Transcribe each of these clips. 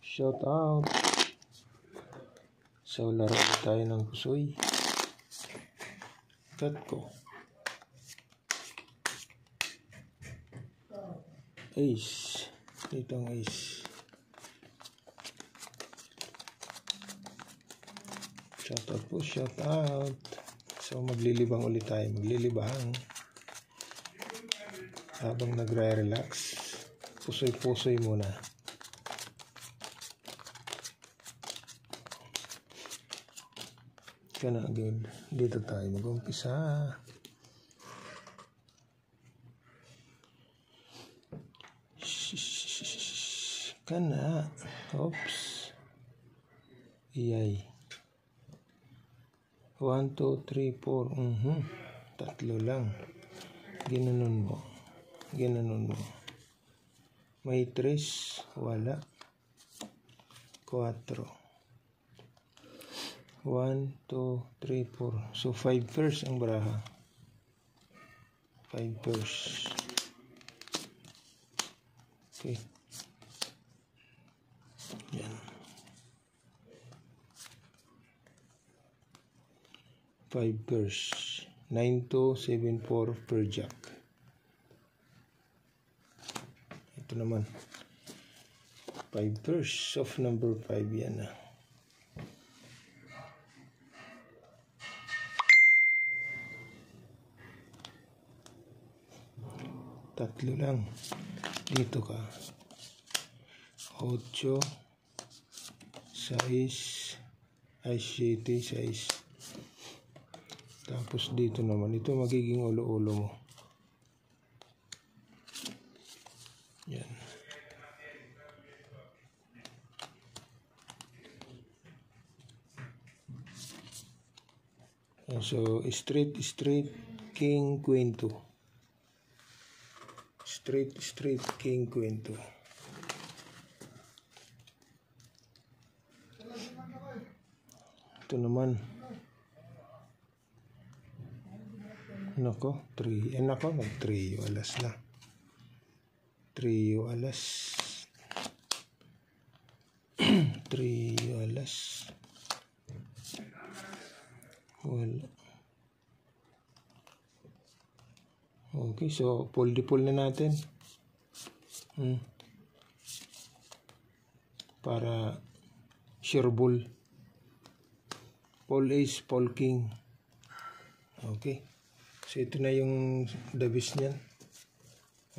Shout out. So, laro ulit tayo ng pusoy. Cut ko. Ace. Dito ang ace. Shout out po, shout out. So, maglilibang ulit tayo. Maglilibang. Habang nagre-relax. Pusoy-pusoy muna. Kana again. Dito tayo mag-umpisa. Kana. Oops. Iyay. 1, 2, 3, 4. Tatlo lang. Ginanon mo. Ginanon mo. May 3. Wala. 4. 1, 2, 3, 4. So, 5 pairs ang baraha. 5 pairs. Okay. Yan. 5 pairs. 9 to 7, 4 per jack. Ito naman. 5 pairs of number 5 yan na. Tatlo lang. Dito ka. 8, 6, 7, 6. Tapos dito naman. Ito magiging ulo-ulo mo. Yan. So, straight, king, queen 2. Straight, king, queen 2. Ito naman. Nako, 3. Nako, mag-3 alas na. 3 alas. 3 alas. Wala. Okay, so pull na natin. Para sure bull. Paul ace, Paul king. Okay. So ito na yung the best niyan.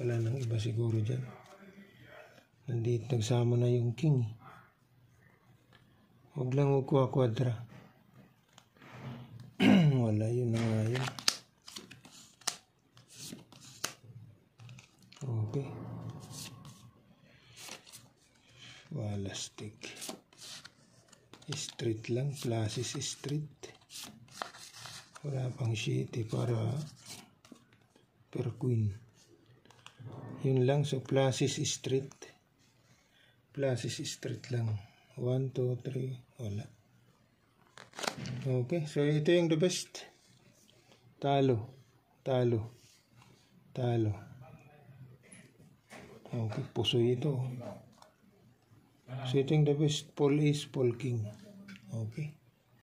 Wala nang iba siguro dyan. Nandito nagsama na yung king. Huwag lang magkuha kwadra. Wala, yun na nga yun. Okay. Wala stick. Street lang. Plasis street. Wala pang shitty para per queen. Yun lang. So, plasis street. Plasis street lang. 1, 2, 3. Wala. Okay. So, ito yung the best. Talo. Talo. Talo. Okay, pusoy ito. So, ito yung the best. Paul ace, Paul king. Okay.